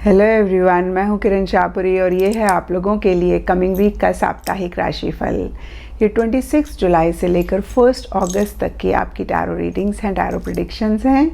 Hello everyone, मैं हूं किरण शाहपुरी और ये है आप लोगों के लिए कमिंग वीक का साप्ताहिक राशिफल। ये 26 जुलाई से लेकर 1 अगस्त तक की आपकी टैरो रीडिंग्स हैं, टैरो प्रेडिक्शंस हैं।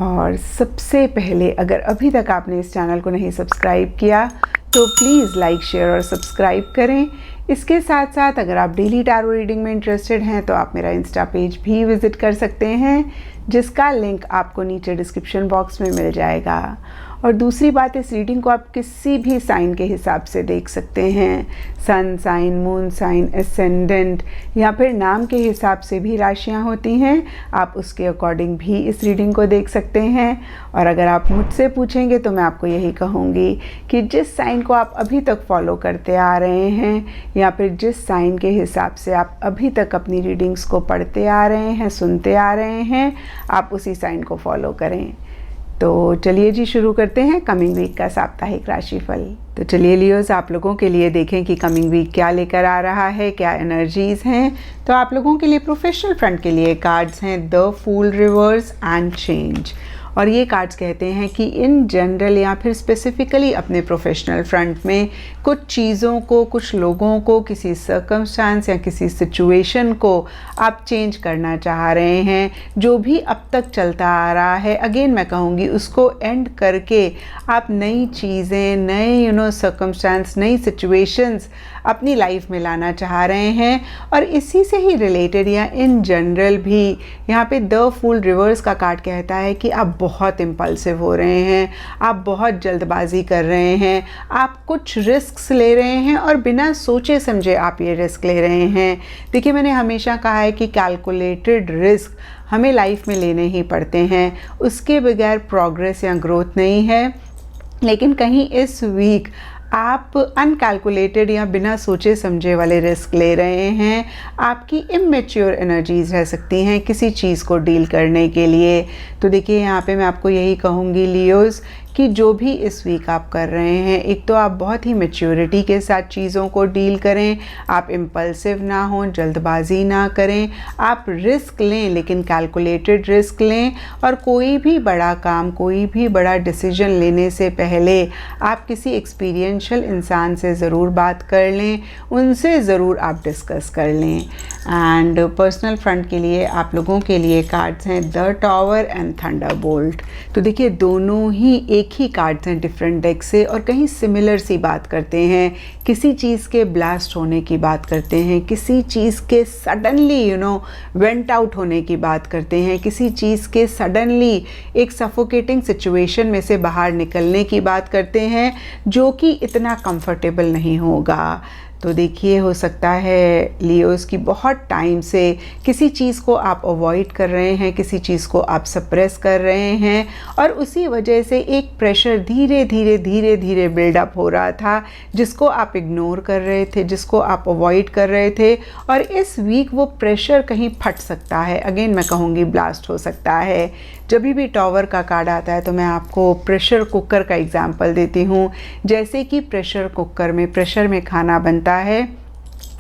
और सबसे पहले, अगर अभी तक आपने इस चैनल को नहीं सब्सक्राइब किया तो प्लीज़ लाइक, शेयर और सब्सक्राइब करें। इसके साथ साथ अगर आप डेली टैरो रीडिंग में इंटरेस्टेड हैं तो आप मेरा इंस्टा पेज भी विज़िट कर सकते हैं, जिसका लिंक आपको नीचे डिस्क्रिप्शन बॉक्स में मिल जाएगा। और दूसरी बात, इस रीडिंग को आप किसी भी साइन के हिसाब से देख सकते हैं। Sun sign, moon sign, ascendant या फिर नाम के हिसाब से भी राशियां होती हैं। आप उसके अकॉर्डिंग भी इस रीडिंग को देख सकते हैं। और अगर आप मुझसे पूछेंगे तो मैं आपको यही कहूँगी कि जिस साइन को आप अभी तक फॉलो करते आ रहे हैं या फिर जिस साइन के हिसाब से आप अभी तक अपनी रीडिंग्स को पढ़ते आ रहे हैं, सुनते आ रहे हैं, आप उसी साइन को फॉलो करें। तो चलिए जी, शुरू करते हैं कमिंग वीक का साप्ताहिक राशिफल। तो चलिए लियोस, आप लोगों के लिए देखें कि कमिंग वीक क्या लेकर आ रहा है, क्या एनर्जीज़ हैं। तो आप लोगों के लिए प्रोफेशनल फ्रंट के लिए कार्ड्स हैं the fool, reverse and change. और ये कार्ड्स कहते हैं कि इन जनरल या फिर स्पेसिफिकली अपने प्रोफेशनल फ्रंट में कुछ चीज़ों को, कुछ लोगों को, किसी सर्कमस्टांस या किसी सिचुएशन को आप चेंज करना चाह रहे हैं। जो भी अब तक चलता आ रहा है, अगेन मैं कहूँगी, उसको एंड करके आप नई चीज़ें, नए सर्कमस्टांस, नई सिचुएशंस अपनी लाइफ में लाना चाह रहे हैं। और इसी से ही रिलेटेड या इन जनरल भी यहाँ पे द फूल रिवर्स का कार्ड कहता है कि आप बहुत इम्पल्सिव हो रहे हैं, आप बहुत जल्दबाजी कर रहे हैं, आप कुछ रिस्क्स ले रहे हैं और बिना सोचे समझे आप ये रिस्क ले रहे हैं। देखिए, मैंने हमेशा कहा है कि कैलकुलेटेड रिस्क हमें लाइफ में लेने ही पड़ते हैं, उसके बगैर प्रोग्रेस या ग्रोथ नहीं है। लेकिन कहीं इस वीक आप अनकैलकुलेटेड या बिना सोचे समझे वाले रिस्क ले रहे हैं। आपकी इमेच्योर एनर्जीज रह सकती हैं किसी चीज़ को डील करने के लिए। तो देखिए, यहाँ पे मैं आपको यही कहूँगी लियोस कि जो भी इस वीक आप कर रहे हैं, एक तो आप बहुत ही मैच्योरिटी के साथ चीज़ों को डील करें, आप इम्पल्सिव ना हों, जल्दबाजी ना करें, आप रिस्क लें लेकिन कैलकुलेटेड रिस्क लें। और कोई भी बड़ा काम, कोई भी बड़ा डिसीजन लेने से पहले आप किसी एक्सपीरियंशियल इंसान से ज़रूर बात कर लें, उनसे ज़रूर आप डिस्कस कर लें। एंड पर्सनल फ्रंट के लिए आप लोगों के लिए कार्ड्स हैं द टॉवर एंड थंडरबोल्ट। तो देखिए, दोनों ही एक ही कार्ड्स हैं डिफरेंट डेक से और कहीं सिमिलर सी बात करते हैं। किसी चीज़ के ब्लास्ट होने की बात करते हैं, किसी चीज़ के सडनली वेंट आउट होने की बात करते हैं, किसी चीज़ के सडनली एक सफोकेटिंग सिचुएशन में से बाहर निकलने की बात करते हैं, जो कि इतना कंफर्टेबल नहीं होगा। तो देखिए, हो सकता है लियोस की बहुत टाइम से किसी चीज़ को आप अवॉइड कर रहे हैं, किसी चीज़ को आप सप्रेस कर रहे हैं और उसी वजह से एक प्रेशर धीरे धीरे धीरे धीरे बिल्डअप हो रहा था, जिसको आप इग्नोर कर रहे थे, जिसको आप अवॉइड कर रहे थे। और इस वीक वो प्रेशर कहीं फट सकता है, अगेन मैं कहूँगी ब्लास्ट हो सकता है। जब भी टॉवर का कार्ड आता है तो मैं आपको प्रेशर कुकर का एग्जाम्पल देती हूँ। जैसे कि प्रेशर कुकर में प्रेशर में खाना बनता है,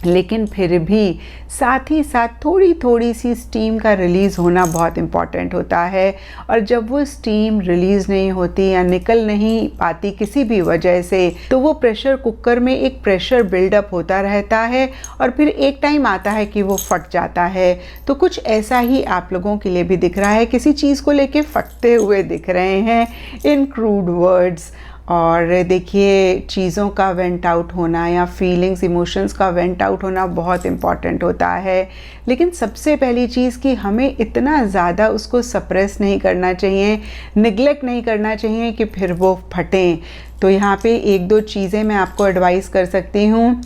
लेकिन फिर भी साथ ही साथ थोड़ी थोड़ी सी स्टीम का रिलीज़ होना बहुत इम्पॉर्टेंट होता है। और जब वो स्टीम रिलीज़ नहीं होती या निकल नहीं पाती किसी भी वजह से, तो वो प्रेशर कुकर में एक प्रेशर बिल्डअप होता रहता है और फिर एक टाइम आता है कि वो फट जाता है। तो कुछ ऐसा ही आप लोगों के लिए भी दिख रहा है, किसी चीज़ को लेके फटते हुए दिख रहे हैं इन क्रूड वर्ड्स। और देखिए, चीज़ों का वेंट आउट होना या फीलिंग्स, इमोशंस का वेंट आउट होना बहुत इम्पॉर्टेंट होता है। लेकिन सबसे पहली चीज़ कि हमें इतना ज़्यादा उसको सप्रेस नहीं करना चाहिए, निगलेक्ट नहीं करना चाहिए कि फिर वो फटें। तो यहाँ पे एक दो चीज़ें मैं आपको एडवाइस कर सकती हूँ।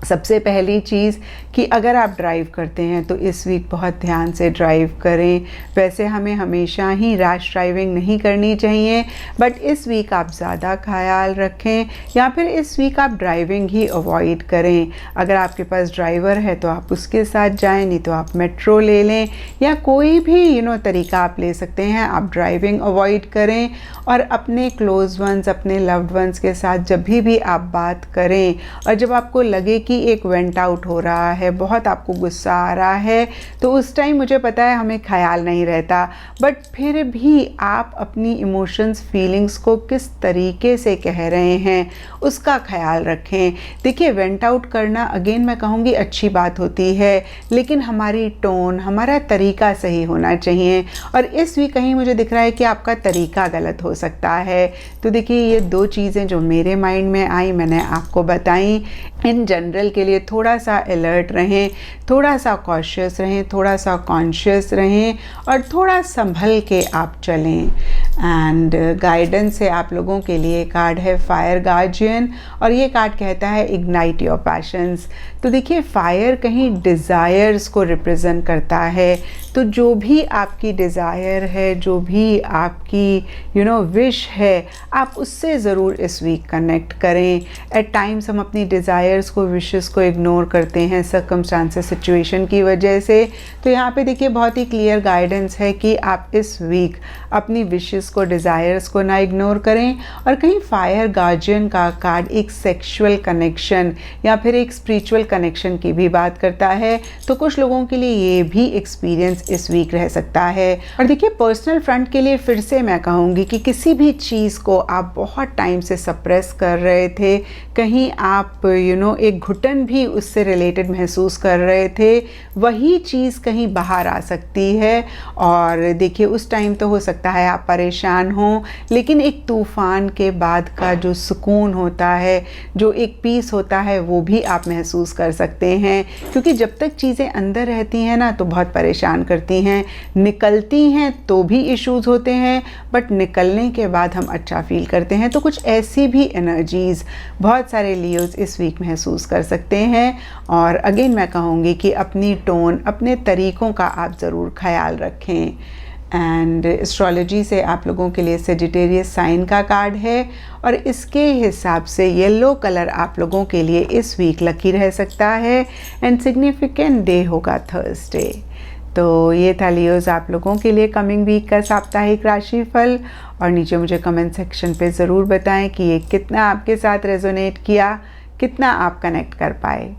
सबसे पहली चीज़ कि अगर आप ड्राइव करते हैं तो इस वीक बहुत ध्यान से ड्राइव करें। वैसे हमें हमेशा ही रैश ड्राइविंग नहीं करनी चाहिए, बट इस वीक आप ज़्यादा ख्याल रखें या फिर इस वीक आप ड्राइविंग ही अवॉइड करें। अगर आपके पास ड्राइवर है तो आप उसके साथ जाएं, नहीं तो आप मेट्रो ले लें या कोई भी तरीका आप ले सकते हैं। आप ड्राइविंग अवॉइड करें और अपने क्लोज वंस, अपने लव्ड वंस के साथ जब भी आप बात करें और जब आपको लगे कि कि एक वेंट आउट हो रहा है, बहुत आपको गुस्सा आ रहा है, तो उस टाइम मुझे पता है हमें ख्याल नहीं रहता, बट फिर भी आप अपनी इमोशंस फीलिंग्स को किस तरीके से कह रहे हैं उसका ख्याल रखें। देखिए, वेंट आउट करना अगेन मैं कहूँगी अच्छी बात होती है, लेकिन हमारी टोन, हमारा तरीका सही होना चाहिए। और इस वीक कहीं मुझे दिख रहा है कि आपका तरीका गलत हो सकता है। तो देखिए, ये दो चीज़ें जो मेरे माइंड में आई मैंने आपको बताई। इन जनरल के लिए थोड़ा सा अलर्ट रहें, थोड़ा सा कॉशियस रहें, थोड़ा सा कॉन्शियस रहें और थोड़ा संभल के आप चलें। एंड गाइडेंस से आप लोगों के लिए कार्ड है फायर गार्जियन, और ये कार्ड कहता है इग्नाइट योर पैशंस। तो देखिए, फायर कहीं डिज़ायर्स को रिप्रेजेंट करता है, तो जो भी आपकी डिज़ायर है, जो भी आपकी विश है, आप उससे ज़रूर इस वीक कनेक्ट करें। एट टाइम्स हम अपनी डिज़ायर्स को, विशेस को इग्नोर करते हैं सर्कमस्टांसेस, सिचुएशन की वजह से। तो यहाँ पे देखिए बहुत ही क्लियर गाइडेंस है कि आप इस वीक अपनी विशेस को, डिज़ायर्स को ना इग्नोर करें। और कहीं फायर गार्जियन का कार्ड एक सेक्सुअल कनेक्शन या फिर एक स्पिरिचुअल कनेक्शन की भी बात करता है, तो कुछ लोगों के लिए ये भी एक्सपीरियंस इस वीक रह सकता है। और देखिए, पर्सनल फ्रंट के लिए फिर से मैं कहूँगी कि किसी भी चीज़ को आप बहुत टाइम से सप्रेस कर रहे थे, कहीं आप एक घुटन भी उससे रिलेटेड महसूस कर रहे थे, वही चीज़ कहीं बाहर आ सकती है। और देखिए, उस टाइम तो हो सकता है आप परेशान हों, लेकिन एक तूफ़ान के बाद का जो सुकून होता है, जो एक पीस होता है, वो भी आप महसूस कर सकते हैं। क्योंकि जब तक चीज़ें अंदर रहती हैं ना तो बहुत परेशान करती हैं, निकलती हैं तो भी इश्यूज़ होते हैं, बट निकलने के बाद हम अच्छा फील करते हैं। तो कुछ ऐसी भी एनर्जीज़ बहुत सारे लियोज़ इस वीक महसूस कर सकते हैं। और अगेन मैं कहूँगी कि अपनी टोन, अपने तरीक़ों का आप ज़रूर ख्याल रखें। एंड एस्ट्रोलॉजी से आप लोगों के लिए सेजिटेरियस साइन का कार्ड है, और इसके हिसाब से येलो कलर आप लोगों के लिए इस वीक लकी रह सकता है। एंड सिग्निफिकेंट डे होगा थर्सडे। तो ये था लियोज़ आप लोगों के लिए कमिंग वीक का साप्ताहिक राशिफल। और नीचे मुझे कमेंट सेक्शन पे ज़रूर बताएं कि ये कितना आपके साथ रेजोनेट किया, कितना आप कनेक्ट कर पाए।